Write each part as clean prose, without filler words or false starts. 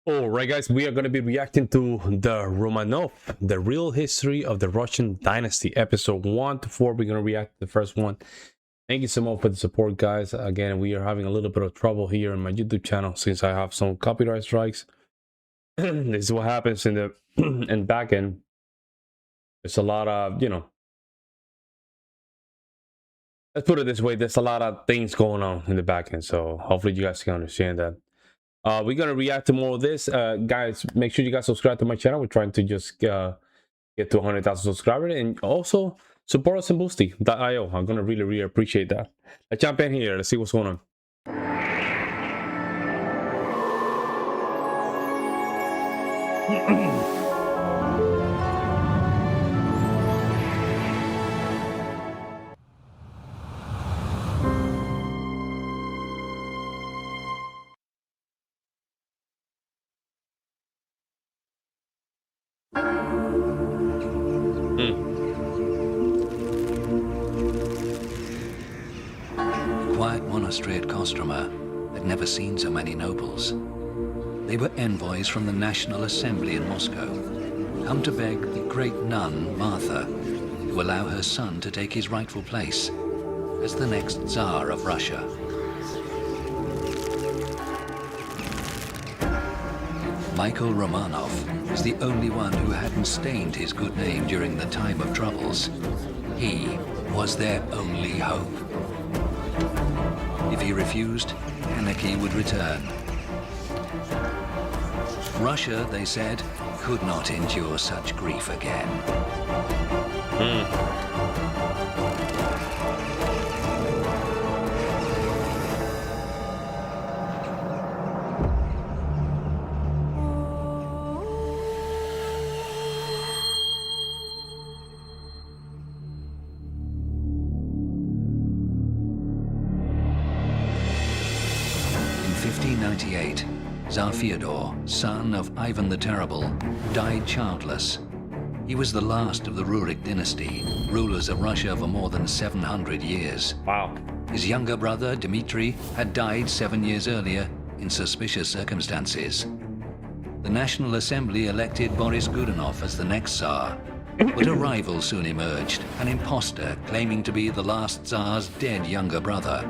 All right, guys, we are going to be reacting to the Romanov, the real history of the Russian dynasty, episode 1 to 4. We're going to react to the first one. Thank you so much for the support, guys. Again, we are having a little bit of trouble here on my YouTube channel since I have some copyright strikes. This is what happens in the in back end. There's a lot of, let's put it this way, there's a lot of things going on in the back end. So hopefully you guys can understand that. We're gonna react to more of this, guys. Make sure you guys subscribe to my channel. We're trying to just get to 100,000 subscribers, and also support us in Boosty.io. I'm gonna really appreciate that. Let's jump in here. Let's see what's going on. Quiet monastery at Kostroma had never seen so many nobles. They were envoys from the National Assembly in Moscow, come to beg the great nun, Martha, to allow her son to take his rightful place as the next Tsar of Russia. Michael Romanov was the only one who hadn't stained his good name during the time of troubles. He was their only hope. If he refused, anarchy would return. Russia, they said, could not endure such grief again. In 1598, Tsar Fyodor, son of Ivan the Terrible, died childless. He was the last of the Rurik dynasty, rulers of Russia for more than 700 years. Wow. His younger brother, Dmitri, had died 7 years earlier in suspicious circumstances. The National Assembly elected Boris Godunov as the next Tsar, but a rival soon emerged, an imposter claiming to be the last Tsar's dead younger brother.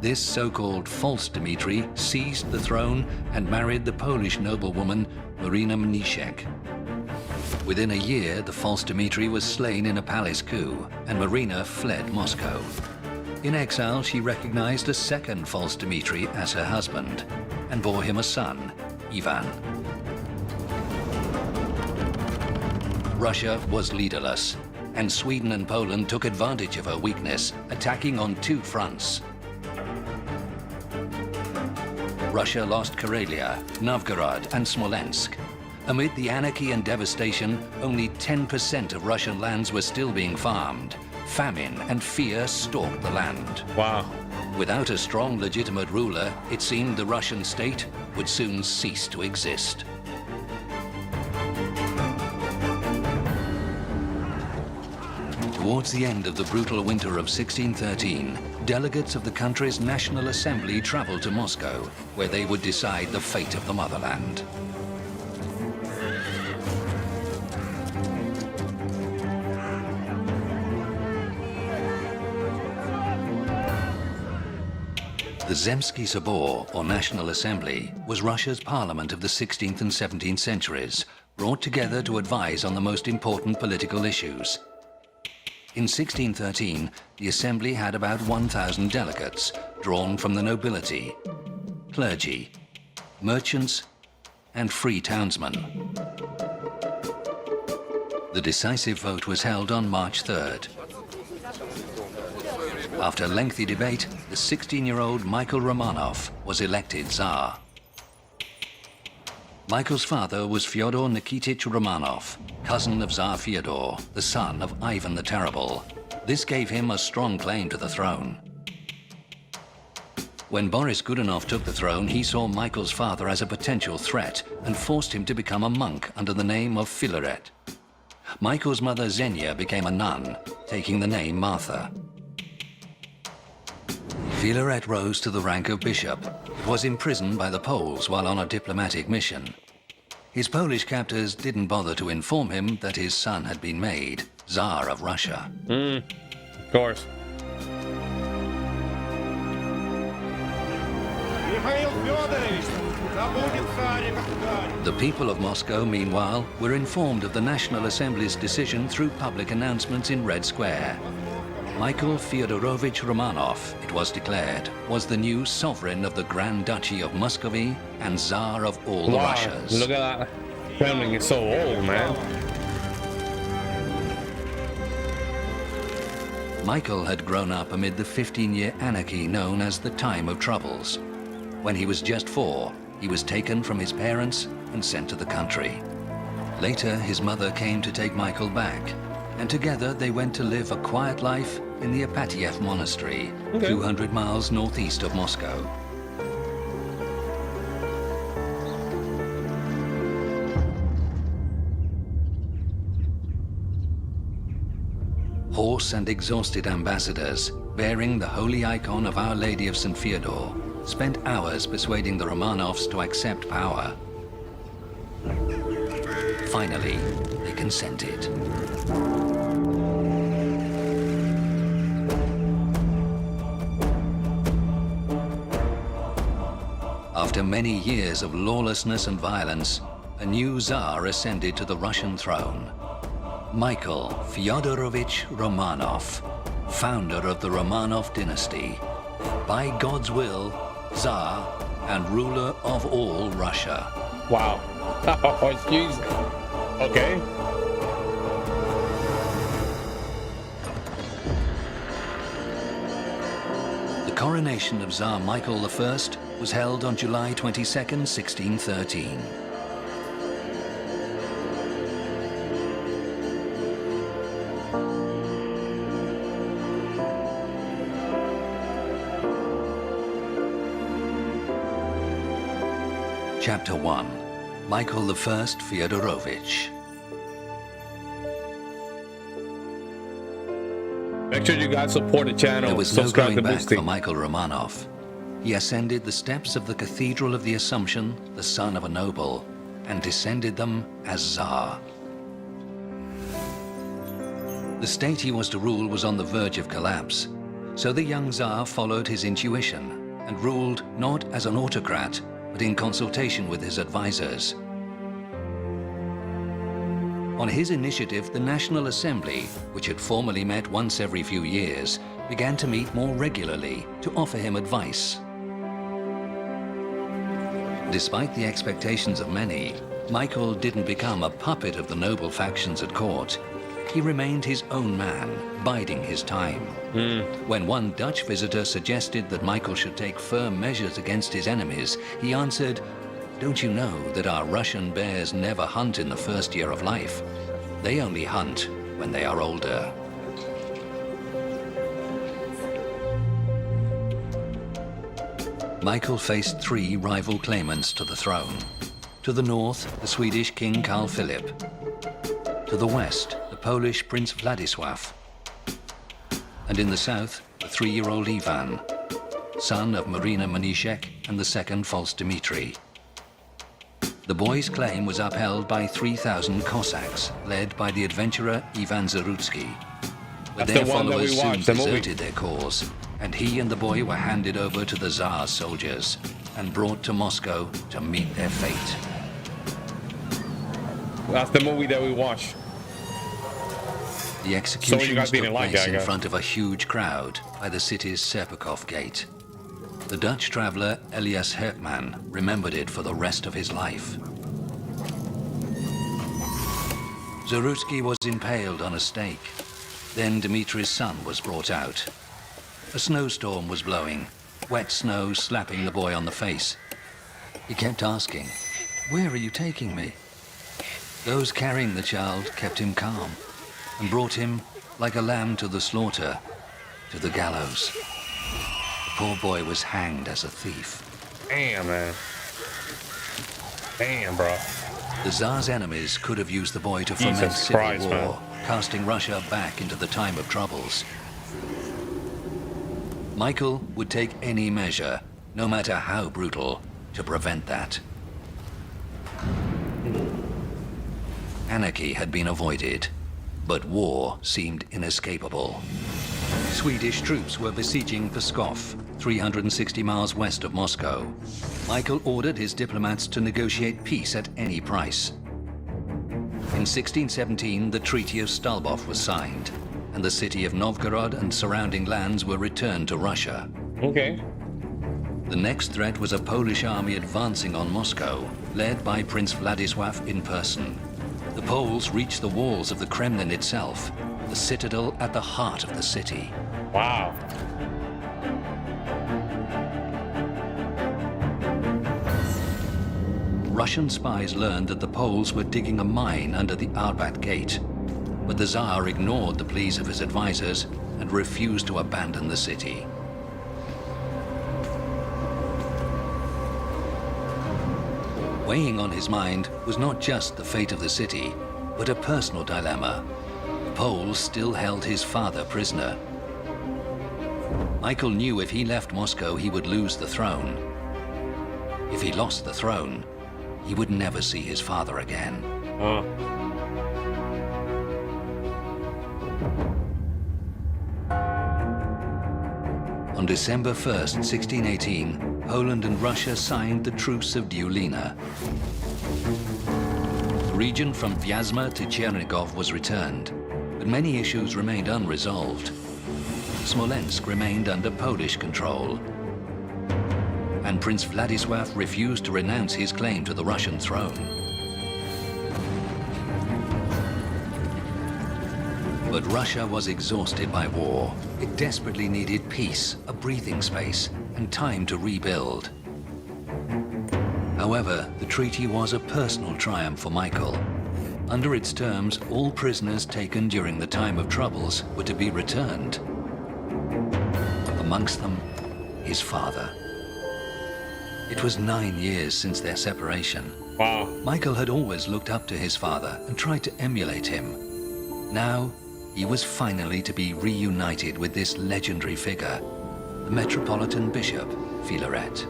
This so-called false Dmitri seized the throne and married the Polish noblewoman Marina Mniszek. Within a year, the false Dmitri was slain in a palace coup, and Marina fled Moscow. In exile, she recognized a second false Dmitri as her husband and bore him a son, Ivan. Russia was leaderless, and Sweden and Poland took advantage of her weakness, attacking on two fronts. Russia lost Karelia, Novgorod, and Smolensk. Amid the anarchy and devastation, only 10% of Russian lands were still being farmed. Famine and fear stalked the land. Wow. Without a strong, legitimate ruler, it seemed the Russian state would soon cease to exist. Towards the end of the brutal winter of 1613, delegates of the country's National Assembly traveled to Moscow, where they would decide the fate of the motherland. The Zemsky Sobor, or National Assembly, was Russia's parliament of the 16th and 17th centuries, brought together to advise on the most important political issues. In 1613, the Assembly had about 1,000 delegates, drawn from the nobility, clergy, merchants, and free townsmen. The decisive vote was held on March 3rd. After lengthy debate, the 16-year-old Michael Romanov was elected Tsar. Michael's father was Fyodor Nikitich Romanov, cousin of Tsar Fyodor, the son of Ivan the Terrible. This gave him a strong claim to the throne. When Boris Godunov took the throne, he saw Michael's father as a potential threat and forced him to become a monk under the name of Filaret. Michael's mother Xenia became a nun, taking the name Martha. Filaret rose to the rank of bishop, but was imprisoned by the Poles while on a diplomatic mission. His Polish captors didn't bother to inform him that his son had been made Tsar of Russia. Of course. The people of Moscow, meanwhile, were informed of the National Assembly's decision through public announcements in Red Square. Michael Fyodorovich Romanov, it was declared, was the new sovereign of the Grand Duchy of Muscovy and Tsar of all the Russias. Look at that. Kremlin is so old, man. Michael had grown up amid the 15-year anarchy known as the Time of Troubles. When he was just 4, he was taken from his parents and sent to the country. Later, his mother came to take Michael back, and together they went to live a quiet life in the Apatiev Monastery, 200 miles northeast of Moscow. Hoarse and exhausted ambassadors, bearing the holy icon of Our Lady of St. Fyodor, spent hours persuading the Romanovs to accept power. Finally, they consented. After many years of lawlessness and violence, a new Tsar ascended to the Russian throne. Michael Fyodorovich Romanov, founder of the Romanov dynasty, by God's will, Tsar and ruler of all Russia. Wow. Oh, jeez. Okay. The coronation of Tsar Michael I was held on July 22nd, 1613. Chapter 1. Michael I Fyodorovich. Make sure you guys support the channel. There was no Subscribe going to back Boosting. for Michael Romanov. He ascended the steps of the Cathedral of the Assumption, the son of a noble, and descended them as Tsar. The state he was to rule was on the verge of collapse, so the young Tsar followed his intuition and ruled not as an autocrat, but in consultation with his advisors. On his initiative, the National Assembly, which had formerly met once every few years, began to meet more regularly to offer him advice. Despite the expectations of many, Michael didn't become a puppet of the noble factions at court. He remained his own man, biding his time. When one Dutch visitor suggested that Michael should take firm measures against his enemies, he answered, "Don't you know that our Russian bears never hunt in the first year of life? They only hunt when they are older." Michael faced 3 rival claimants to the throne. To the north, the Swedish King Carl Philip. To the west, the Polish Prince Władysław. And in the south, the 3-year-old Ivan, son of Marina Maniszek and the second false Dmitri. The boy's claim was upheld by 3,000 Cossacks, led by the adventurer Ivan Zarutsky. But That's their the one that we followers soon watched, the movie. deserted their cause, and he and the boy were handed over to the Tsar's soldiers and brought to Moscow to meet their fate. That's the movie that we watched. The executions took didn't like place that in guy. front of a huge crowd by the city's Serpukhov Gate. The Dutch traveler Elias Hertman remembered it for the rest of his life. Zarutsky was impaled on a stake. Then Dmitri's son was brought out. A snowstorm was blowing, wet snow slapping the boy on the face. He kept asking, "Where are you taking me?" Those carrying the child kept him calm and brought him, like a lamb to the slaughter, to the gallows. The poor boy was hanged as a thief. Damn, man. Damn, bro. The Tsar's enemies could have used the boy to foment Jesus civil Christ, war, man. casting Russia back into the time of troubles. Michael would take any measure, no matter how brutal, to prevent that. Anarchy had been avoided, but war seemed inescapable. Swedish troops were besieging Pskov, 360 miles west of Moscow. Michael ordered his diplomats to negotiate peace at any price. In 1617, the Treaty of Stalbov was signed, and the city of Novgorod and surrounding lands were returned to Russia. Okay. The next threat was a Polish army advancing on Moscow, led by Prince Władysław in person. The Poles reached the walls of the Kremlin itself, the citadel at the heart of the city. Wow. Russian spies learned that the Poles were digging a mine under the Arbat Gate, but the Tsar ignored the pleas of his advisors and refused to abandon the city. Weighing on his mind was not just the fate of the city, but a personal dilemma. The Poles still held his father prisoner. Michael knew if he left Moscow, he would lose the throne. If he lost the throne, he would never see his father again. On December 1st, 1618, Poland and Russia signed the Truce of Diulina. The region from Vyazma to Chernigov was returned, but many issues remained unresolved. Smolensk remained under Polish control, and Prince Władysław refused to renounce his claim to the Russian throne. But Russia was exhausted by war. It desperately needed peace, a breathing space, and time to rebuild. However, the treaty was a personal triumph for Michael. Under its terms, all prisoners taken during the time of troubles were to be returned. Amongst them, his father. It was 9 years since their separation. Wow. Michael had always looked up to his father and tried to emulate him. Now, he was finally to be reunited with this legendary figure, the Metropolitan Bishop, Filaret.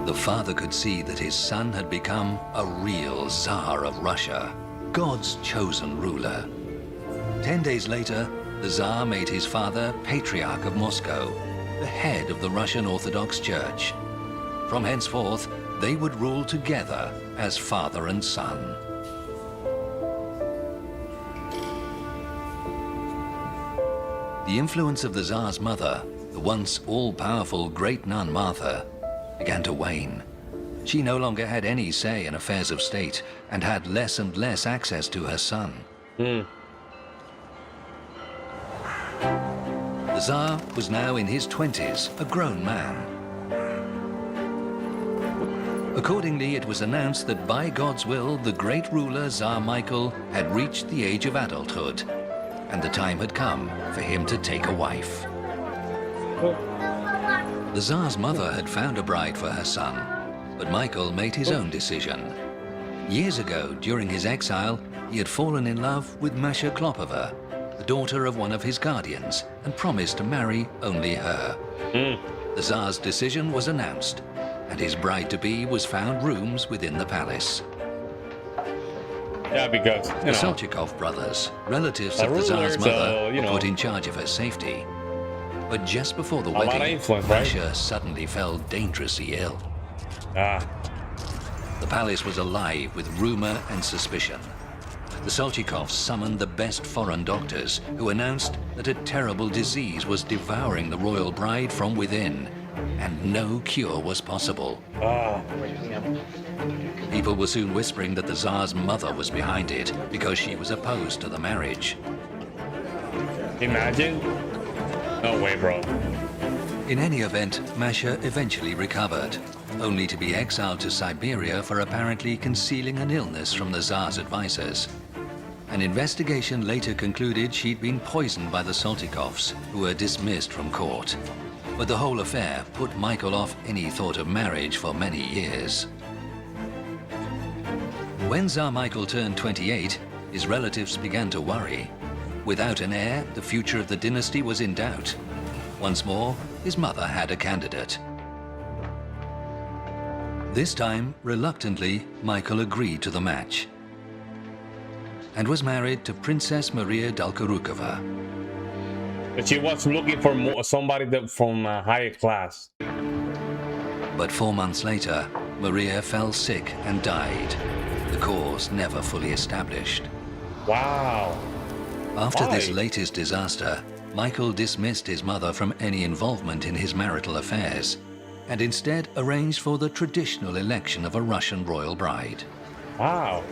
The father could see that his son had become a real Tsar of Russia, God's chosen ruler. 10 days later, the Tsar made his father Patriarch of Moscow, the head of the Russian Orthodox Church. From henceforth, they would rule together as father and son. The influence of the Tsar's mother, the once all-powerful great nun Martha, began to wane. She no longer had any say in affairs of state and had less and less access to her son. The Tsar was now in his 20s, a grown man. Accordingly, it was announced that by God's will, the great ruler Tsar Michael had reached the age of adulthood, and the time had come for him to take a wife. The Tsar's mother had found a bride for her son, but Michael made his own decision. Years ago, during his exile, he had fallen in love with Masha Klopova, the daughter of one of his guardians, and promised to marry only her. The Tsar's decision was announced, and his bride-to-be was found rooms within the palace. Yeah, because, The Solchikov brothers, relatives of the Tsar's mother, were put in charge of her safety. But just before the wedding, Masha suddenly fell dangerously ill. The palace was alive with rumor and suspicion. The Solchikovs summoned the best foreign doctors, who announced that a terrible disease was devouring the royal bride from within, and no cure was possible. People were soon whispering that the Tsar's mother was behind it because she was opposed to the marriage. Imagine? No way, bro. In any event, Masha eventually recovered, only to be exiled to Siberia for apparently concealing an illness from the Tsar's advisors. An investigation later concluded she'd been poisoned by the Soltikovs, who were dismissed from court. But the whole affair put Michael off any thought of marriage for many years. When Tsar Michael turned 28, his relatives began to worry. Without an heir, the future of the dynasty was in doubt. Once more, his mother had a candidate. This time, reluctantly, Michael agreed to the match and was married to Princess Maria Dolgorukova. But she was looking for somebody from a higher class. But 4 months later, Maria fell sick and died, the cause never fully established. Wow. After Why? this latest disaster, Michael dismissed his mother from any involvement in his marital affairs and instead arranged for the traditional election of a Russian royal bride. Wow.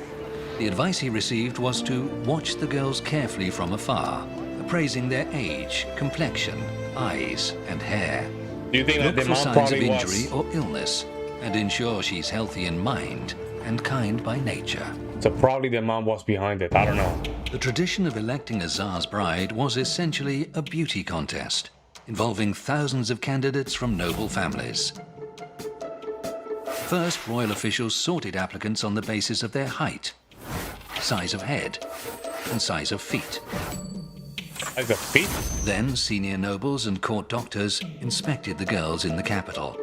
The advice he received was to watch the girls carefully from afar, appraising their age, complexion, eyes, and hair. Do you think that Look the for mom signs of probably injury was? or illness, and ensure she's healthy in mind and kind by nature. So probably the mom was behind it. I don't know. The tradition of electing a Tsar's bride was essentially a beauty contest, involving thousands of candidates from noble families. First, royal officials sorted applicants on the basis of their height, size of head, and size of feet. Like the feet? Then, senior nobles and court doctors inspected the girls in the capital.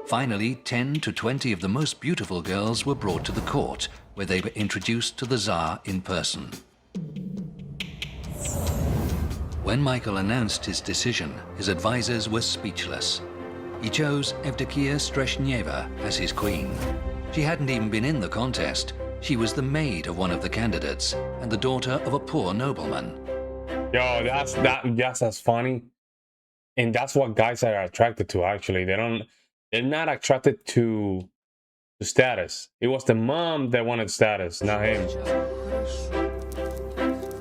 Finally, 10 to 20 of the most beautiful girls were brought to the court, where they were introduced to the Tsar in person. When Michael announced his decision, his advisors were speechless. He chose Evdokia Streshnyeva as his queen. She hadn't even been in the contest. She was the maid of one of the candidates and the daughter of a poor nobleman. Yo, that's funny. And that's what guys are attracted to, actually. They're not attracted to status. It was the mom that wanted status, not him.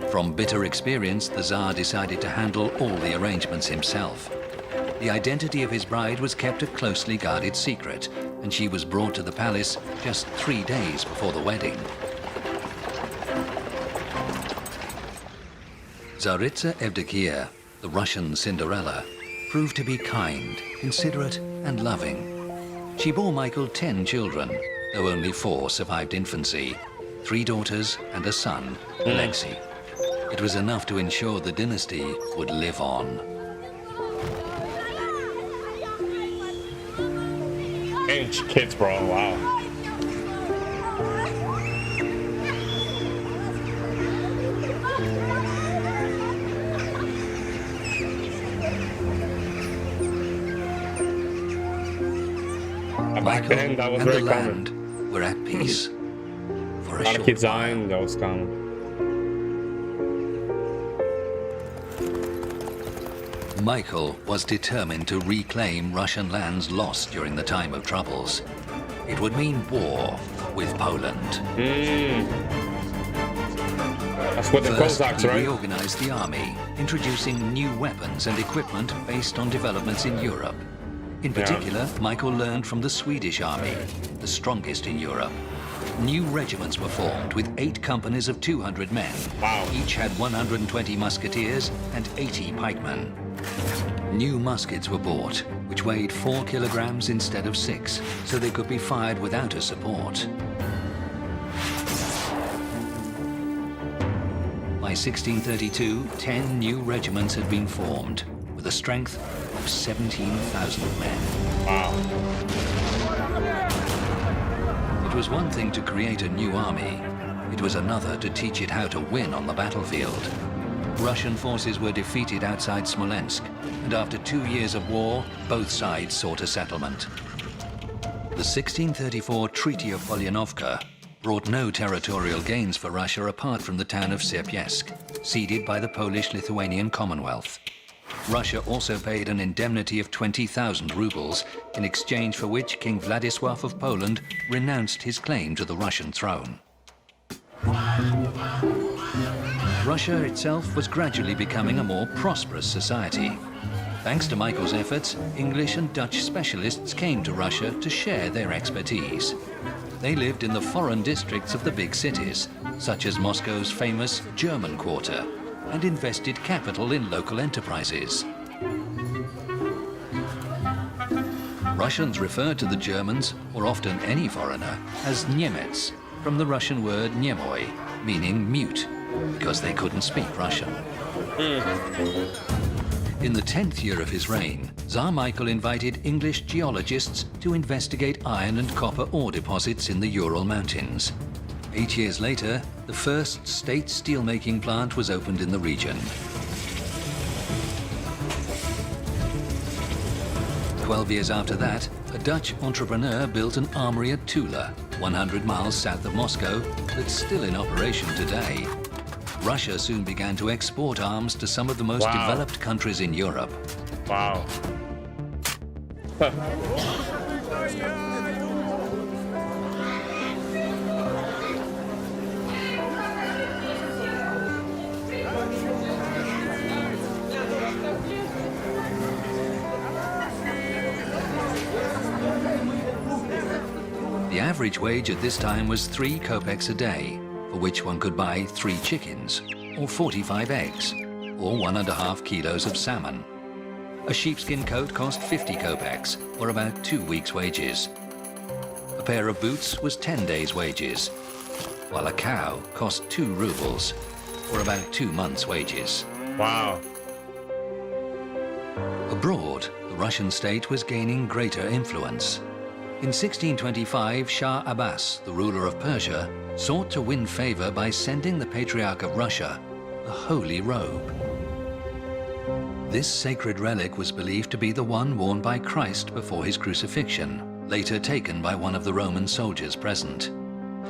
From bitter experience, the Tsar decided to handle all the arrangements himself. The identity of his bride was kept a closely guarded secret, and she was brought to the palace just 3 days before the wedding. Tsaritsa Evdokia, the Russian Cinderella, proved to be kind, considerate, and loving. She bore Michael 10 children, though only 4 survived infancy, 3 daughters and a son, Alexei. It was enough to ensure the dynasty would live on. 10 kids, bro. Wow. Back then, that was and very the common. land were at peace for a A lot of short kids while. dying, that was common. Michael was determined to reclaim Russian lands lost during the time of troubles. It would mean war with Poland. That's what the First, Cossacks, he right? reorganized the army, introducing new weapons and equipment based on developments in Europe. In particular, Michael learned from the Swedish army, the strongest in Europe. New regiments were formed with 8 companies of 200 men. Wow. Each had 120 musketeers and 80 pikemen. New muskets were bought, which weighed 4 kilograms instead of 6, so they could be fired without a support. By 1632, 10 new regiments had been formed, with a strength of 17,000 men. Wow. It was one thing to create a new army. It was another to teach it how to win on the battlefield. Russian forces were defeated outside Smolensk, and after 2 years of war, both sides sought a settlement. The 1634 Treaty of Polyanovka brought no territorial gains for Russia apart from the town of Sierpiesk, ceded by the Polish-Lithuanian Commonwealth. Russia also paid an indemnity of 20,000 rubles, in exchange for which King Władysław of Poland renounced his claim to the Russian throne. Russia itself was gradually becoming a more prosperous society. Thanks to Michael's efforts, English and Dutch specialists came to Russia to share their expertise. They lived in the foreign districts of the big cities, such as Moscow's famous German Quarter, and invested capital in local enterprises. Russians referred to the Germans, or often any foreigner, as Niemets, from the Russian word niemoy, meaning mute, because they couldn't speak Russian. In the 10th year of his reign, Tsar Michael invited English geologists to investigate iron and copper ore deposits in the Ural Mountains. 8 years later, the first state steelmaking plant was opened in the region. 12 years after that, a Dutch entrepreneur built an armory at Tula, 100 miles south of Moscow, that's still in operation today. Russia soon began to export arms to some of the most developed countries in Europe. Wow. The average wage at this time was 3 kopecks a day, for which one could buy 3 chickens, or 45 eggs, or 1.5 kilos of salmon. A sheepskin coat cost 50 kopecks, or about 2 weeks' wages. A pair of boots was 10 days' wages, while a cow cost 2 rubles, or about 2 months' wages. Wow. Abroad, the Russian state was gaining greater influence. In 1625, Shah Abbas, the ruler of Persia, sought to win favor by sending the Patriarch of Russia a holy robe. This sacred relic was believed to be the one worn by Christ before his crucifixion, later taken by one of the Roman soldiers present.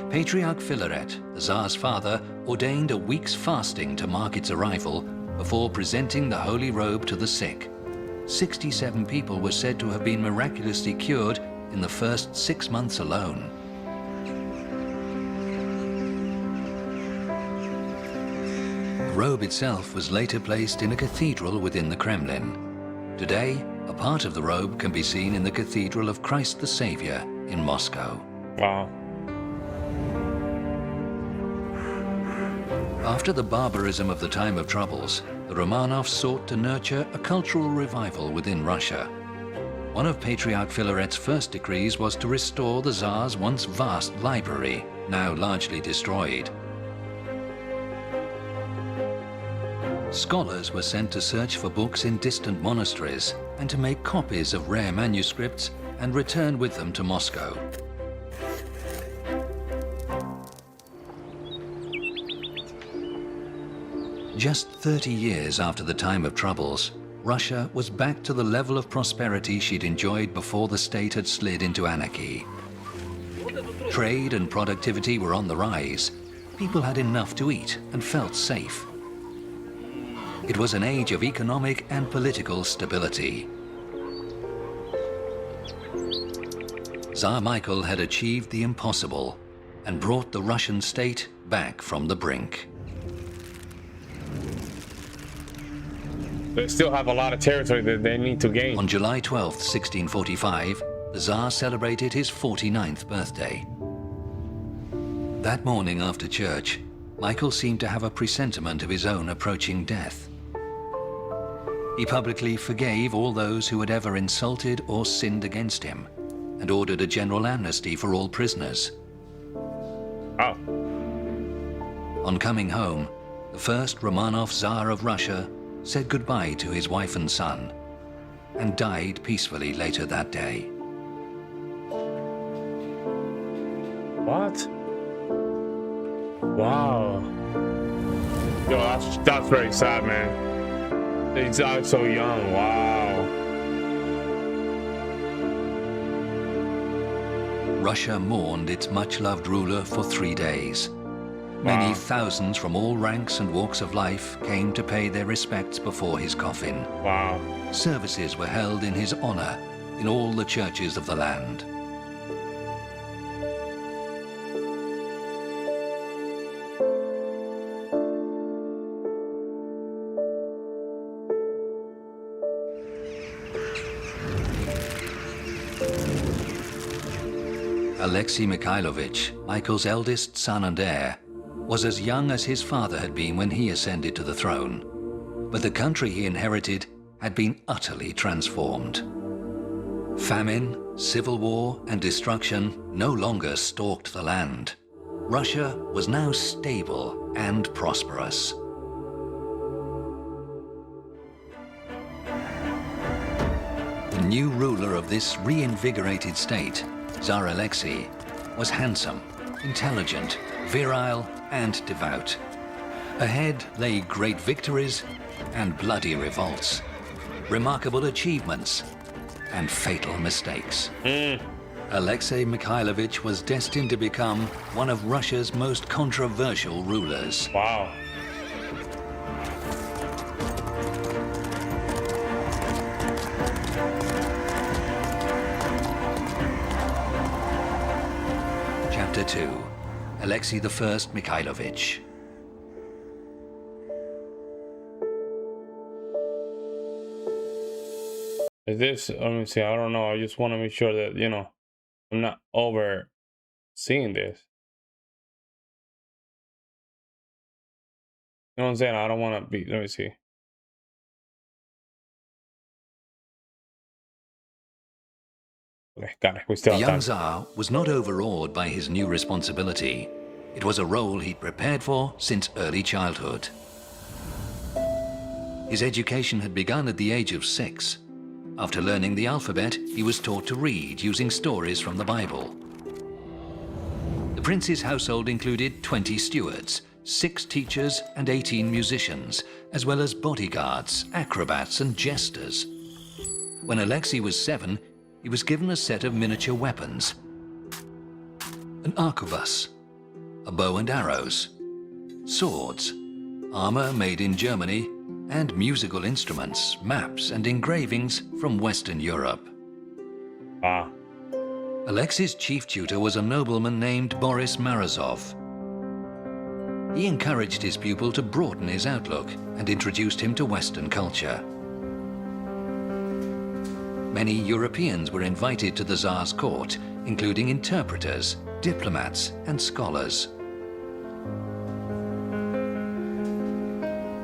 Patriarch Filaret, the Tsar's father, ordained a week's fasting to mark its arrival before presenting the holy robe to the sick. 67 people were said to have been miraculously cured in the first 6 months alone. The robe itself was later placed in a cathedral within the Kremlin. Today, a part of the robe can be seen in the Cathedral of Christ the Savior in Moscow. Wow. After the barbarism of the time of troubles, the Romanovs sought to nurture a cultural revival within Russia. One of Patriarch Filaret's first decrees was to restore the Tsar's once vast library, now largely destroyed. Scholars were sent to search for books in distant monasteries and to make copies of rare manuscripts and return with them to Moscow. Just 30 years after the time of troubles, Russia was back to the level of prosperity she'd enjoyed before the state had slid into anarchy. Trade and productivity were on the rise. People had enough to eat and felt safe. It was an age of economic and political stability. Tsar Michael had achieved the impossible and brought the Russian state back from the brink. They still have a lot of territory that they need to gain. On July 12, 1645, the Tsar celebrated his 49th birthday. That morning after church, Michael seemed to have a presentiment of his own approaching death. He publicly forgave all those who had ever insulted or sinned against him and ordered a general amnesty for all prisoners. Oh. On coming home, the first Romanov Tsar of Russia said goodbye to his wife and son and died peacefully later that day. What? Wow. Yo, that's very sad, man. They died so young. Wow. Russia mourned its much-loved ruler for 3 days. Many thousands from all ranks and walks of life came to pay their respects before his coffin. Wow. Services were held in his honor in all the churches of the land. Alexei Mikhailovich, Michael's eldest son and heir, was as young as his father had been when he ascended to the throne. But the country he inherited had been utterly transformed. Famine, civil war, and destruction no longer stalked the land. Russia was now stable and prosperous. The new ruler of this reinvigorated state, Tsar Alexei, was handsome, intelligent, virile, and devout. Ahead lay great victories and bloody revolts, remarkable achievements and fatal mistakes. Alexei Mikhailovich was destined to become one of Russia's most controversial rulers. Wow. Chapter 2. Alexei I Mikhailovich. Is this, let me see, I don't know. I just want to make sure that, you know, I'm not over seeing this. You know what I'm saying? I don't want to be, let me see. Okay, got it. We still The have young time. Tsar was not overawed by his new responsibility. It was a role he'd prepared for since early childhood. His education had begun at the age of 6. After learning the alphabet, he was taught to read using stories from the Bible. The prince's household included 20 stewards, 6 teachers, and 18 musicians, as well as bodyguards, acrobats, and jesters. When Alexei was 7, he was given a set of miniature weapons: an arquebus, a bow and arrows, swords, armor made in Germany, and musical instruments, maps, and engravings from Western Europe. Ah. Alexei's chief tutor was a nobleman named Boris Morozov. He encouraged his pupil to broaden his outlook and introduced him to Western culture. Many Europeans were invited to the Tsar's court, including interpreters, diplomats, and scholars.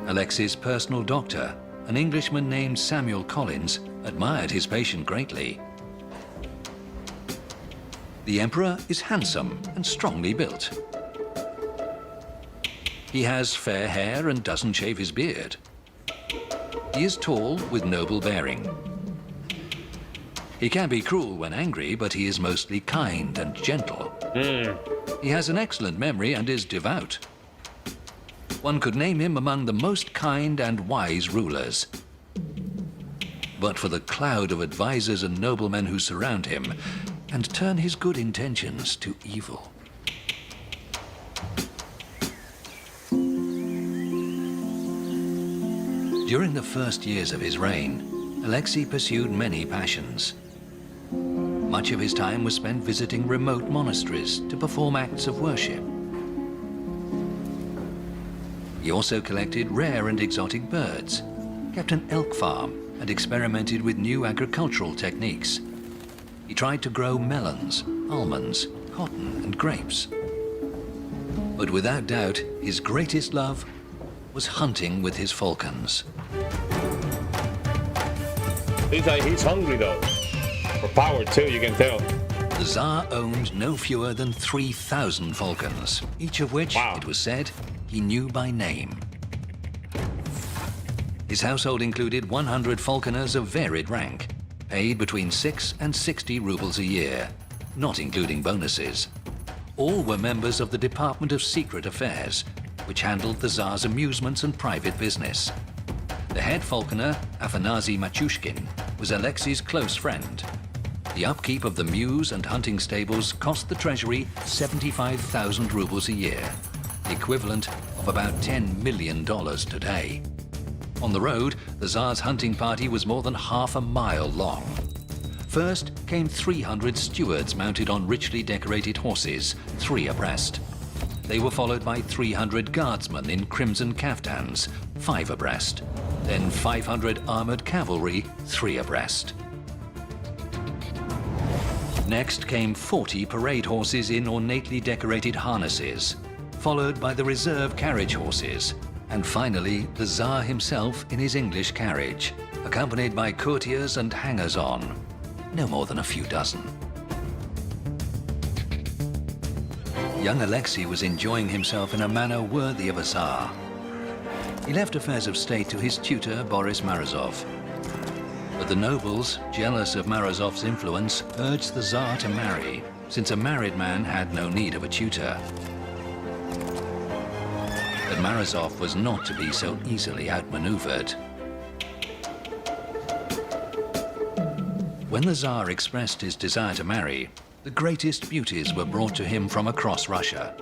Alexei's personal doctor, an Englishman named Samuel Collins, admired his patient greatly. The emperor is handsome and strongly built. He has fair hair and doesn't shave his beard. He is tall with noble bearing. He can be cruel when angry, but he is mostly kind and gentle. He has an excellent memory and is devout. One could name him among the most kind and wise rulers. But for the cloud of advisors and noblemen who surround him and turn his good intentions to evil. During the first years of his reign, Alexei pursued many passions. Much of his time was spent visiting remote monasteries to perform acts of worship. He also collected rare and exotic birds, kept an elk farm, and experimented with new agricultural techniques. He tried to grow melons, almonds, cotton, and grapes. But without doubt, his greatest love was hunting with his falcons. He's hungry though. For power too, you can tell. The Tsar owned no fewer than 3,000 falcons, each of which, it was said, he knew by name. His household included 100 falconers of varied rank, paid between 6 and 60 rubles a year, not including bonuses. All were members of the Department of Secret Affairs, which handled the Tsar's amusements and private business. The head falconer, Afanasy Machushkin, was Alexei's close friend. The upkeep of the mews and hunting stables cost the treasury 75,000 rubles a year, the equivalent of about $10 million today. On the road, the Tsar's hunting party was more than half a mile long. First came 300 stewards mounted on richly decorated horses, 3 abreast. They were followed by 300 guardsmen in crimson kaftans, 5 abreast. Then 500 armored cavalry, 3 abreast. Next came 40 parade horses in ornately decorated harnesses, followed by the reserve carriage horses, and finally the Tsar himself in his English carriage, accompanied by courtiers and hangers-on, no more than a few dozen. young Alexei was enjoying himself in a manner worthy of a Tsar. He left affairs of state to his tutor, Boris Morozov. But the nobles, jealous of Morozov's influence, urged the Tsar to marry, since a married man had no need of a tutor. But Morozov was not to be so easily outmaneuvered. When the Tsar expressed his desire to marry, the greatest beauties were brought to him from across Russia.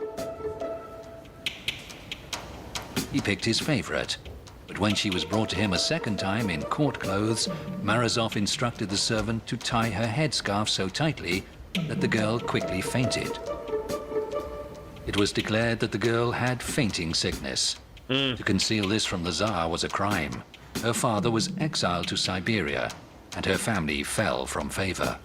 He picked his favorite, but when she was brought to him a second time in court clothes, Morozov instructed the servant to tie her headscarf so tightly that the girl quickly fainted. It was declared that the girl had fainting sickness. To conceal this from the Tsar was a crime. Her father was exiled to Siberia, and her family fell from favor.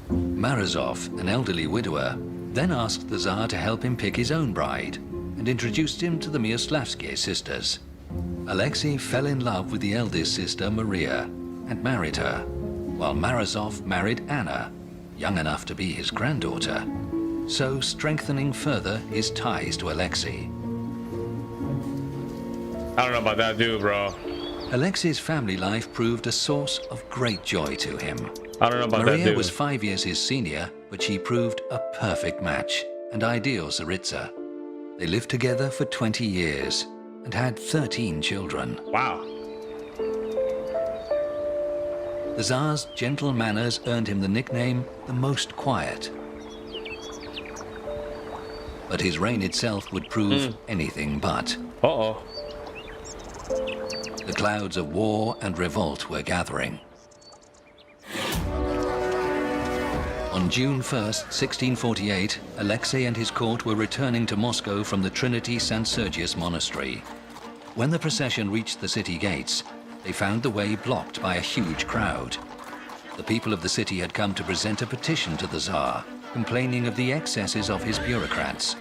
Morozov, an elderly widower, then asked the Tsar to help him pick his own bride, and introduced him to the Myaslavsky sisters. Alexei fell in love with the eldest sister, Maria, and married her, while Morozov married Anna, young enough to be his granddaughter, so strengthening further his ties to Alexei. I don't know about that dude, bro. Alexei's family life proved a source of great joy to him. I don't know about that Maria dude. was 5 years his senior, but she proved a perfect match and ideal Tsaritsa. They lived together for 20 years and had 13 children. Wow. The Tsar's gentle manners earned him the nickname the Most Quiet. But his reign itself would prove anything but. Uh-oh. The clouds of war and revolt were gathering. On June 1st, 1648, Alexei and his court were returning to Moscow from the Trinity St. Sergius Monastery. When the procession reached the city gates, they found the way blocked by a huge crowd. The people of the city had come to present a petition to the Tsar, complaining of the excesses of his bureaucrats.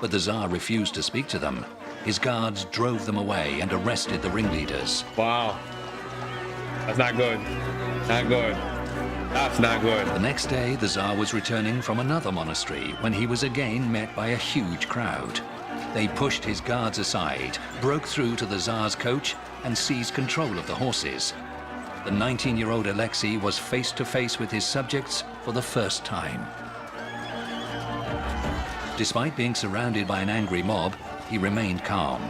But the Tsar refused to speak to them. His guards drove them away and arrested the ringleaders. Wow. That's not good. Not good. That's not good. The next day, the Tsar was returning from another monastery when he was again met by a huge crowd. They pushed his guards aside, broke through to the Tsar's coach, and seized control of the horses. The 19-year-old Alexei was face to face with his subjects for the first time. Despite being surrounded by an angry mob, he remained calm.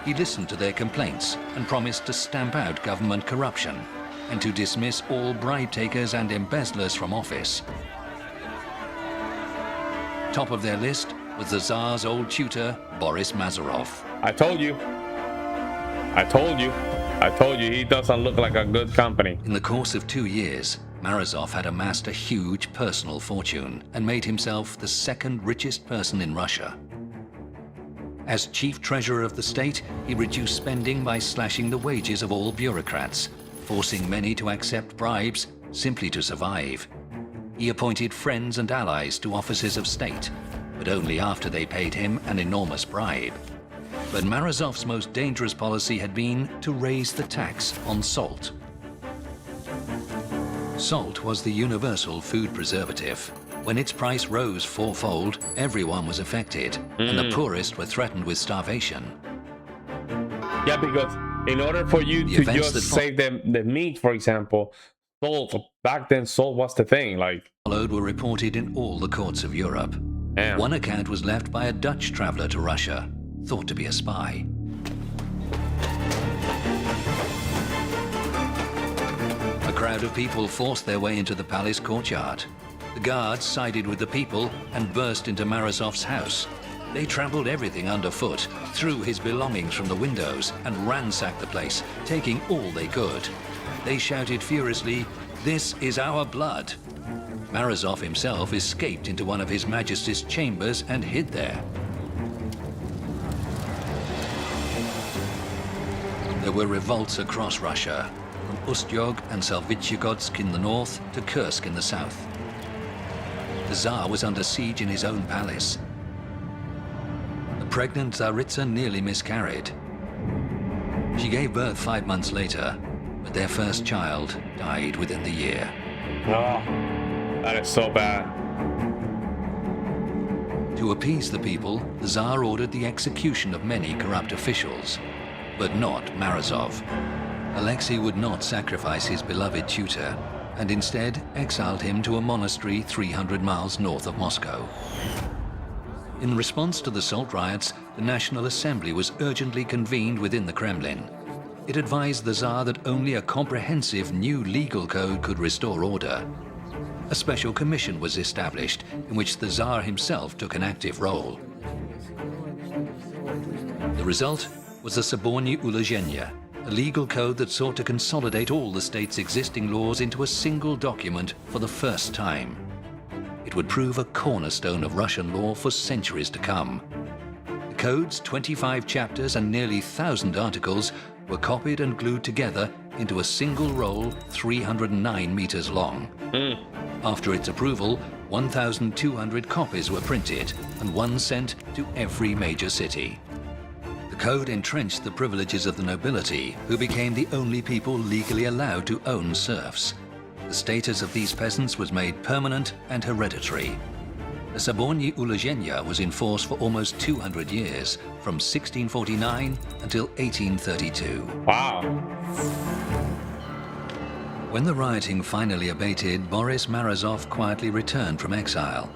He listened to their complaints and promised to stamp out government corruption and to dismiss all bribe takers and embezzlers from office. Top of their list was the Tsar's old tutor, Boris Mazarov. I told you. I told you. I told you he doesn't look like a good company. In the course of 2 years, Morozov had amassed a huge personal fortune and made himself the second richest person in Russia. As chief treasurer of the state, he reduced spending by slashing the wages of all bureaucrats, forcing many to accept bribes simply to survive. He appointed friends and allies to offices of state, but only after they paid him an enormous bribe. But Morozov's most dangerous policy had been to raise the tax on salt. Salt was the universal food preservative. When its price rose fourfold, everyone was affected, and the poorest were threatened with starvation. Yeah, because in order for you to just save the meat, for example, salt, back then salt was the thing, like... Followed were reported in all the courts of Europe. Damn. One account was left by a Dutch traveler to Russia, thought to be a spy. A crowd of people forced their way into the palace courtyard. The guards sided with the people and burst into Morozov's house. They trampled everything underfoot, threw his belongings from the windows, and ransacked the place, taking all they could. They shouted furiously, "This is our blood!" Morozov himself escaped into one of His Majesty's chambers and hid there. There were revolts across Russia, from Ustyug and Salvychegodsk in the north to Kursk in the south. The Tsar was under siege in his own palace. The pregnant Tsaritsa nearly miscarried. She gave birth 5 months later, but their first child died within the year. Oh, that is so bad. To appease the people, the Tsar ordered the execution of many corrupt officials, but not Morozov. Alexei would not sacrifice his beloved tutor, and instead exiled him to a monastery 300 miles north of Moscow. In response to the salt riots, the National Assembly was urgently convened within the Kremlin. It advised the Tsar that only a comprehensive new legal code could restore order. A special commission was established in which the Tsar himself took an active role. The result was the Соборное уложение, a legal code that sought to consolidate all the state's existing laws into a single document for the first time. It would prove a cornerstone of Russian law for centuries to come. The code's 25 chapters and nearly 1,000 articles were copied and glued together into a single roll 309 meters long. After its approval, 1,200 copies were printed and one sent to every major city. The code entrenched the privileges of the nobility, who became the only people legally allowed to own serfs. The status of these peasants was made permanent and hereditary. The Соборное уложение was in force for almost 200 years, from 1649 until 1832. Wow. When the rioting finally abated, Boris Morozov quietly returned from exile.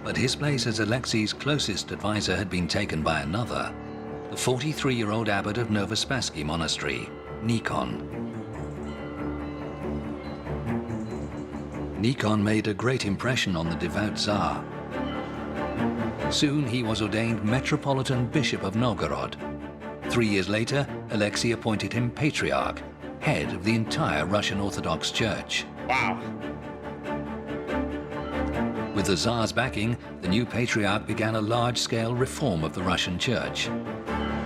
But his place as Alexei's closest advisor had been taken by another, the 43-year-old abbot of Novospassky Monastery, Nikon. Nikon made a great impression on the devout Tsar. Soon he was ordained Metropolitan Bishop of Novgorod. 3 years later, Alexei appointed him Patriarch, head of the entire Russian Orthodox Church. Wow. With the Tsar's backing, the new Patriarch began a large-scale reform of the Russian Church.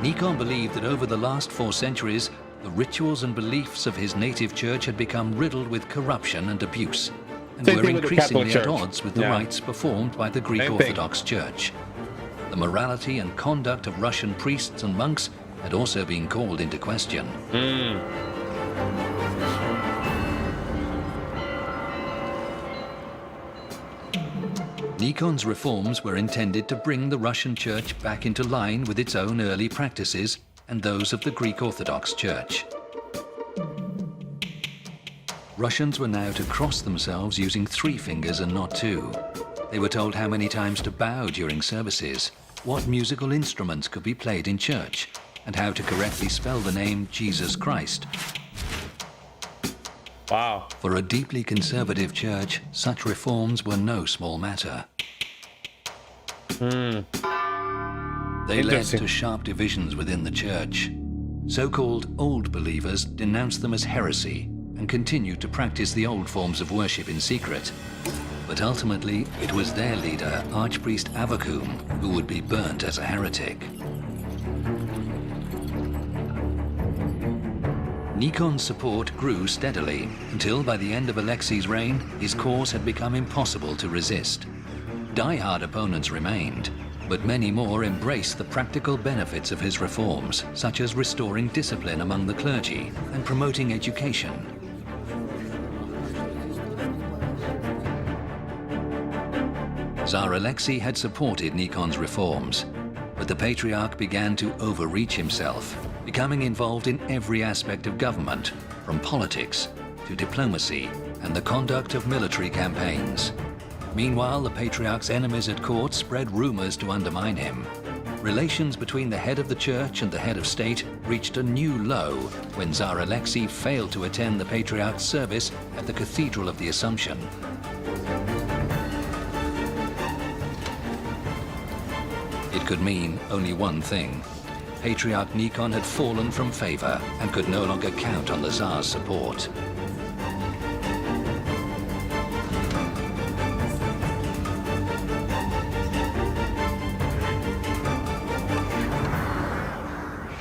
Nikon believed that over the last 4 centuries, the rituals and beliefs of his native church had become riddled with corruption and abuse, and Same were thing with the Catholic increasingly at Church. odds with the rites performed by the Greek Same thing. Orthodox Church. The morality and conduct of Russian priests and monks had also been called into question. Nikon's reforms were intended to bring the Russian Church back into line with its own early practices and those of the Greek Orthodox Church. Russians were now to cross themselves using 3 fingers and not 2. They were told how many times to bow during services, what musical instruments could be played in church, and how to correctly spell the name Jesus Christ. Wow. For a deeply conservative church, such reforms were no small matter. They led Interesting. to sharp divisions within the church. So-called old believers denounced them as heresy and continued to practice the old forms of worship in secret. But ultimately, it was their leader, Archpriest Avakum, who would be burnt as a heretic. Nikon's support grew steadily until by the end of Alexei's reign, his cause had become impossible to resist. Die-hard opponents remained, but many more embraced the practical benefits of his reforms, such as restoring discipline among the clergy and promoting education. Tsar Alexei had supported Nikon's reforms, but the Patriarch began to overreach himself, becoming involved in every aspect of government, from politics to diplomacy and the conduct of military campaigns. Meanwhile, the Patriarch's enemies at court spread rumors to undermine him. Relations between the head of the church and the head of state reached a new low when Tsar Alexei failed to attend the Patriarch's service at the Cathedral of the Assumption. It could mean only one thing. Patriarch Nikon had fallen from favor and could no longer count on the Tsar's support.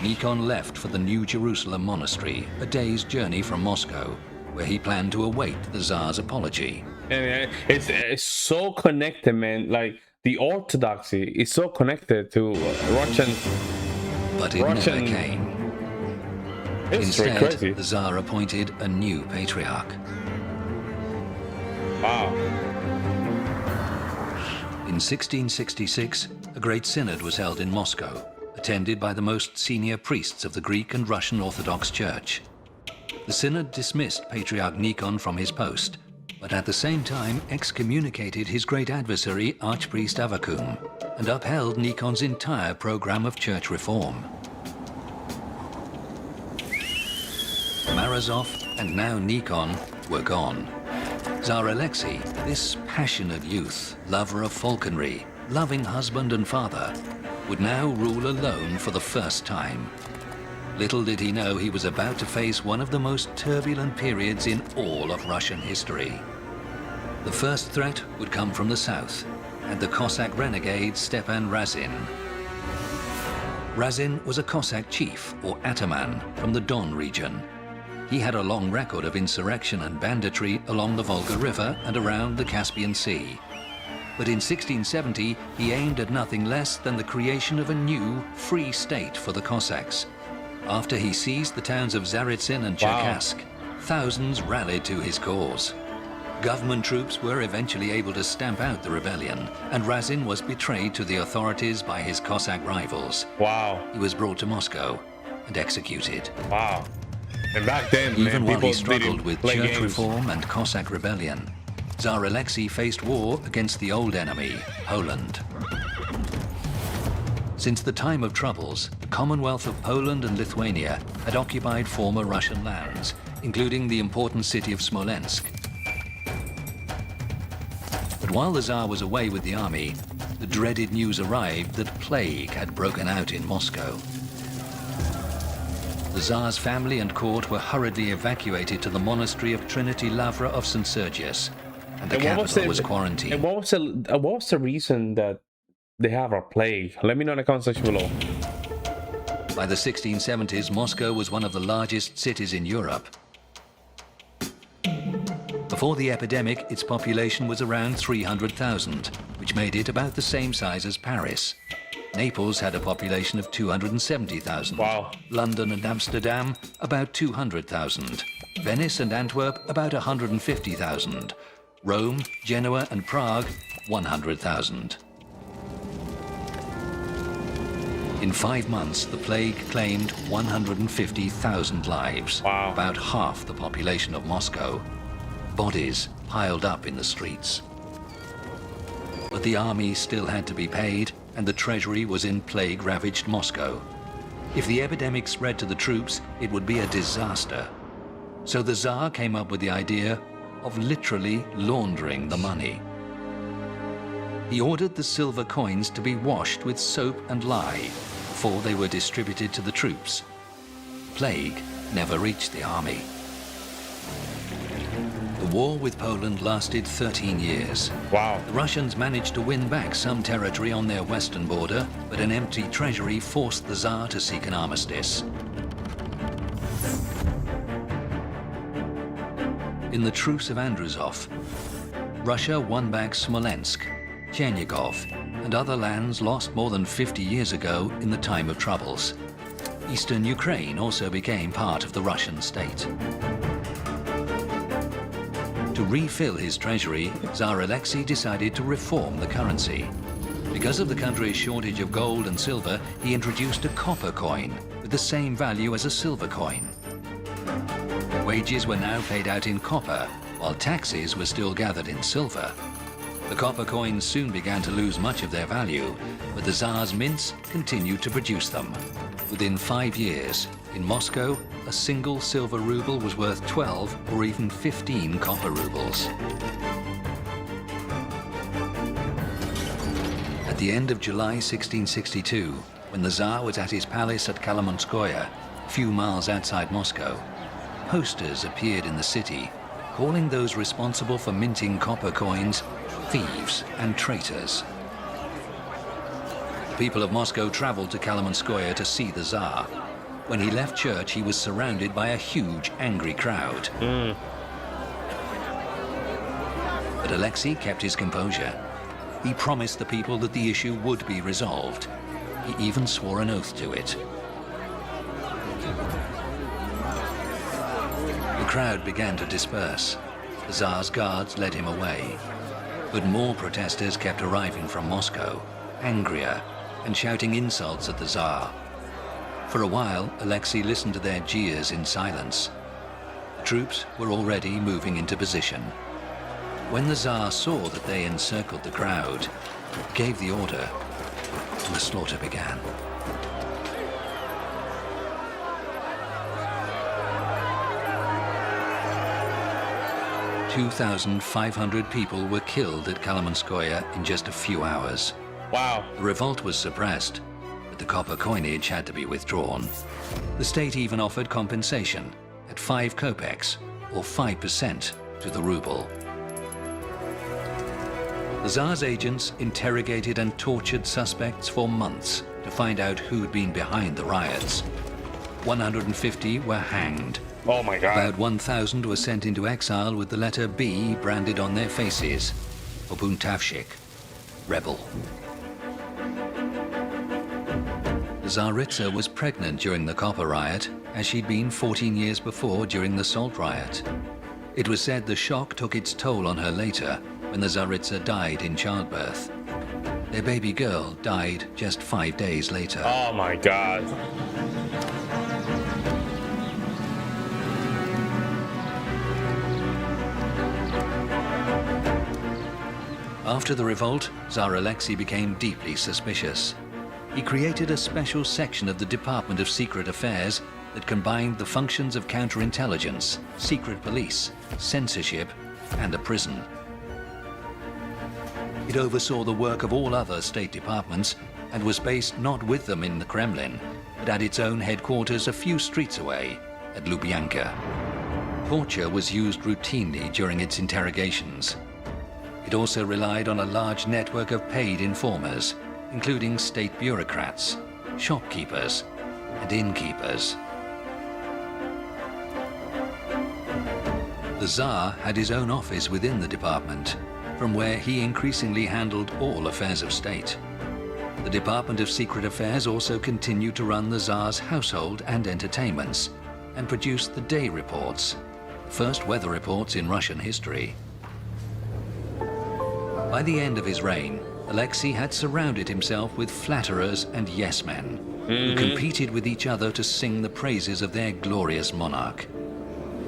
Nikon left for the New Jerusalem Monastery, a day's journey from Moscow, where he planned to await the Tsar's apology. And it's so connected, man. Like the orthodoxy is so connected to Russian. But it never came. It's Instead, crazy. the Tsar appointed a new patriarch. Wow. In In 1666, a great synod was held in Moscow, attended by the most senior priests of the Greek and Russian Orthodox Church. The synod dismissed Patriarch Nikon from his post, but at the same time excommunicated his great adversary, Archpriest Avakum, and upheld Nikon's entire program of church reform. Morozov and now Nikon were gone. Tsar Alexei, this passionate youth, lover of falconry, loving husband and father, would now rule alone for the first time. Little did he know he was about to face one of the most turbulent periods in all of Russian history. The first threat would come from the south, and the Cossack renegade Stepan Razin. Razin was a Cossack chief, or ataman, from the Don region. He had a long record of insurrection and banditry along the Volga River and around the Caspian Sea. But in 1670, he aimed at nothing less than the creation of a new, free state for the Cossacks. After he seized the towns of Tsaritsyn and Cherkassk, thousands rallied to his cause. Government troops were eventually able to stamp out the rebellion, and Razin was betrayed to the authorities by his Cossack rivals. Wow. He was brought to Moscow and executed. Wow. And back then, even man, while he struggled with church games. reform and Cossack rebellion, Tsar Alexei faced war against the old enemy, Poland. Since the time of troubles, the Commonwealth of Poland and Lithuania had occupied former Russian lands, including the important city of Smolensk. But while the Tsar was away with the army, the dreaded news arrived that plague had broken out in Moscow. The Tsar's family and court were hurriedly evacuated to the monastery of Trinity Lavra of St. Sergius, and the capital was quarantined. And what was the reason that they have a plague? Let me know in the comment section below. By the 1670s, Moscow was one of the largest cities in Europe. Before the epidemic, its population was around 300,000, which made it about the same size as Paris. Naples had a population of 270,000. Wow. London and Amsterdam, about 200,000. Venice and Antwerp, about 150,000. Rome, Genoa and Prague, 100,000. In 5 months, the plague claimed 150,000 lives, Wow. about half the population of Moscow. Bodies piled up in the streets. But the army still had to be paid, and the treasury was in plague-ravaged Moscow. If the epidemic spread to the troops, it would be a disaster. So the Tsar came up with the idea of literally laundering the money. He ordered the silver coins to be washed with soap and lye before they were distributed to the troops. Plague never reached the army. The war with Poland lasted 13 years. Wow. The Russians managed to win back some territory on their western border, but an empty treasury forced the Tsar to seek an armistice. In the Truce of Andrusov, Russia won back Smolensk, Chernigov, and other lands lost more than 50 years ago in the time of troubles. Eastern Ukraine also became part of the Russian state. To refill his treasury, Tsar Alexei decided to reform the currency. Because of the country's shortage of gold and silver, he introduced a copper coin with the same value as a silver coin. Wages were now paid out in copper, while taxes were still gathered in silver. The copper coins soon began to lose much of their value, but the Tsar's mints continued to produce them. Within 5 years, in Moscow, a single silver ruble was worth 12 or even 15 copper rubles. At the end of July 1662, when the Tsar was at his palace at Kalamanskoye, a few miles outside Moscow, posters appeared in the city, calling those responsible for minting copper coins thieves and traitors. The people of Moscow traveled to Kalamanskoye to see the Tsar. When he left church, he was surrounded by a huge, angry crowd. But Alexei kept his composure. He promised the people that the issue would be resolved. He even swore an oath to it. The crowd began to disperse. The Tsar's guards led him away. But more protesters kept arriving from Moscow, angrier, and shouting insults at the Tsar. For a while, Alexei listened to their jeers in silence. The troops were already moving into position. When the Tsar saw that they encircled the crowd, he gave the order, and the slaughter began. "2,500 people were killed at Kolomenskoye in just a few hours. Wow. The revolt was suppressed, but the copper coinage had to be withdrawn. The state even offered compensation at 5 kopecks, or 5% to the ruble. The Tsar's agents interrogated and tortured suspects for months to find out who'd been behind the riots. 150 were hanged. Oh my God. About 1,000 were sent into exile with the letter B branded on their faces, for buntavshik, rebel. The Tsaritsa was pregnant during the copper riot, as she'd been 14 years before during the salt riot. It was said the shock took its toll on her later, when the Tsaritsa died in childbirth. Their baby girl died just 5 days later. Oh my God. After the revolt, Tsar Alexei became deeply suspicious. He created a special section of the Department of Secret Affairs that combined the functions of counterintelligence, secret police, censorship, and a prison. It oversaw the work of all other state departments and was based not with them in the Kremlin, but at its own headquarters a few streets away, at Lubyanka. Torture was used routinely during its interrogations. It also relied on a large network of paid informers, including state bureaucrats, shopkeepers, and innkeepers. The Tsar had his own office within the department, from where he increasingly handled all affairs of state. The Department of Secret Affairs also continued to run the Tsar's household and entertainments, and produced the day reports, the first weather reports in Russian history. By the end of his reign, Alexei had surrounded himself with flatterers and yes-men, who competed with each other to sing the praises of their glorious monarch.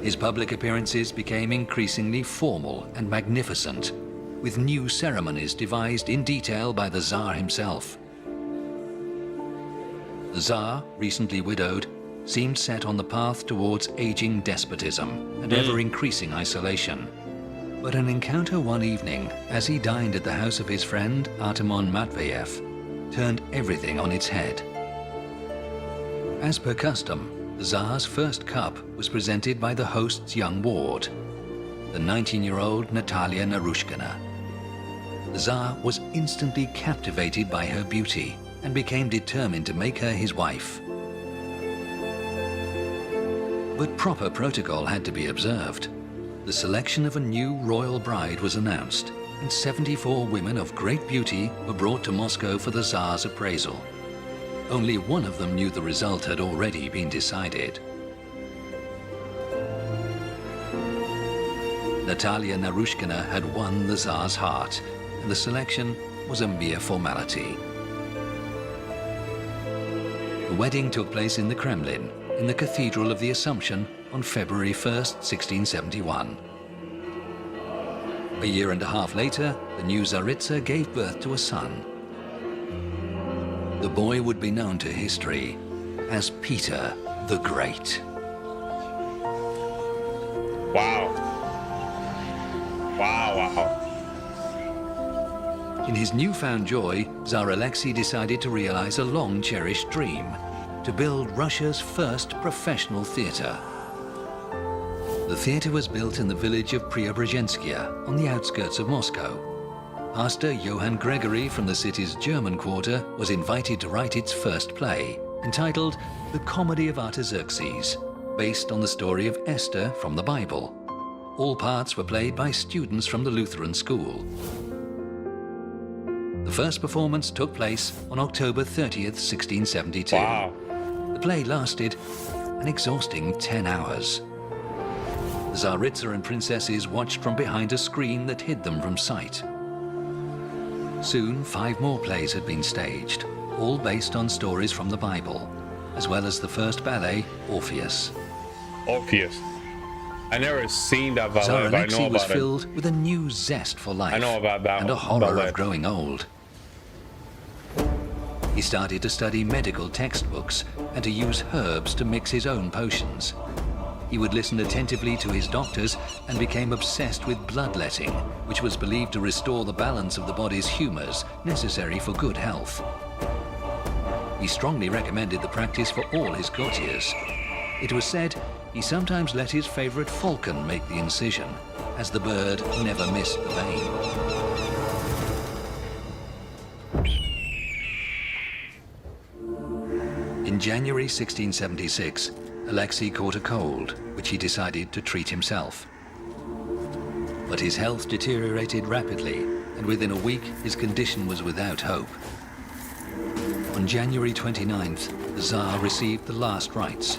His public appearances became increasingly formal and magnificent, with new ceremonies devised in detail by the Tsar himself. The Tsar, recently widowed, seemed set on the path towards aging despotism and ever-increasing isolation. But an encounter one evening, as he dined at the house of his friend Artemon Matveyev, turned everything on its head. As per custom, the Tsar's first cup was presented by the host's young ward, the 19-year-old Natalia Narushkina. The Tsar was instantly captivated by her beauty and became determined to make her his wife. But proper protocol had to be observed. The selection of a new royal bride was announced, and 74 women of great beauty were brought to Moscow for the Tsar's appraisal. Only one of them knew the result had already been decided. Natalia Narushkina had won the Tsar's heart, and the selection was a mere formality. The wedding took place in the Kremlin, in the Cathedral of the Ascension, on February 1st, 1671. A year and a half later, the new Tsaritsa gave birth to a son. The boy would be known to history as Peter the Great. Wow. Wow, wow. In his newfound joy, Tsar Alexei decided to realize a long-cherished dream, to build Russia's first professional theater. The theater was built in the village of Preobrazhenskaya on the outskirts of Moscow. Pastor Johann Gregory from the city's German quarter was invited to write its first play, entitled The Comedy of Artaxerxes, based on the story of Esther from the Bible. All parts were played by students from the Lutheran school. The first performance took place on October 30th, 1672. Wow. The play lasted an exhausting 10 hours. The Tsaritsa and princesses watched from behind a screen that hid them from sight. Soon, 5 more plays had been staged, all based on stories from the Bible, as well as the first ballet, Orpheus. Orpheus. I never seen that Tsar ballet, but I Alexei know was about it. filled with a new zest for life I know about that and a horror ballet. of growing old. He started to study medical textbooks and to use herbs to mix his own potions. He would listen attentively to his doctors and became obsessed with bloodletting, which was believed to restore the balance of the body's humors necessary for good health. He strongly recommended the practice for all his courtiers. It was said he sometimes let his favorite falcon make the incision, as the bird never missed the vein. In January 1676, Alexei caught a cold, which he decided to treat himself. But his health deteriorated rapidly, and within a week his condition was without hope. On January 29th, the Tsar received the last rites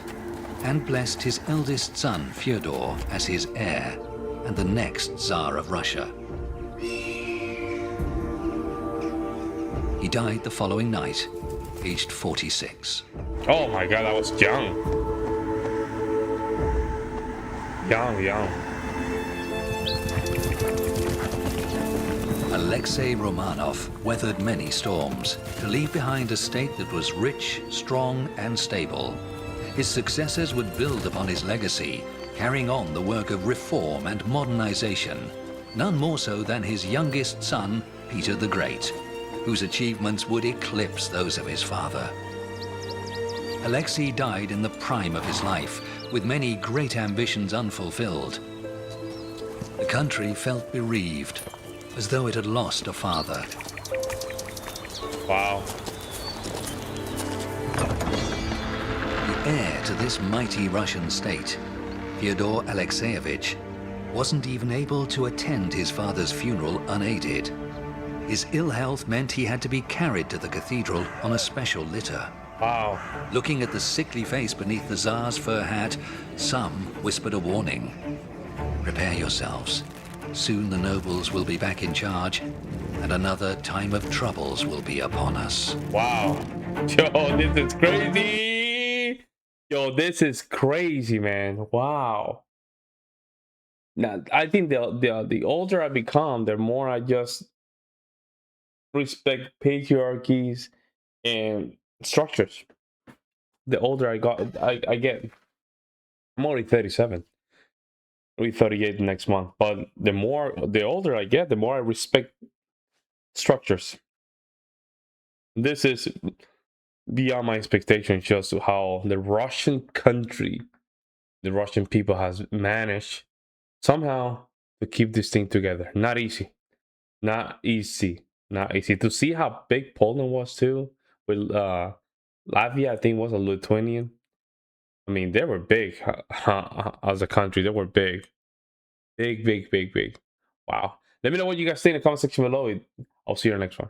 and blessed his eldest son, Fyodor, as his heir and the next Tsar of Russia. He died the following night, aged 46. Oh my god, I was young. Young. Alexei Romanov weathered many storms to leave behind a state that was rich, strong, and stable. His successors would build upon his legacy, carrying on the work of reform and modernization, none more so than his youngest son, Peter the Great, whose achievements would eclipse those of his father. Alexei died in the prime of his life, with many great ambitions unfulfilled. The country felt bereaved, as though it had lost a father. Wow. The heir to this mighty Russian state, Fyodor Alexeyevich, wasn't even able to attend his father's funeral unaided. His ill health meant he had to be carried to the cathedral on a special litter. Wow. Looking at the sickly face beneath the Tsar's fur hat, some whispered a warning. Prepare yourselves. Soon the nobles will be back in charge, and another time of troubles will be upon us. Wow. Yo, this is crazy. Yo, this is crazy, man. Wow. Now, I think the older I become, the more I just respect patriarchies and structures. The older I get. I'm only 37. I'll be 38 next month. But the older I get, the more I respect structures. This is beyond my expectations, just how the Russian country, the Russian people has managed somehow to keep this thing together. Not easy. Not easy. To see how big Poland was too, with Latvia, I think, was a Lithuanian. I mean, they were big as a country. They were big. Big. Wow. Let me know what you guys think in the comment section below. I'll see you in the next one.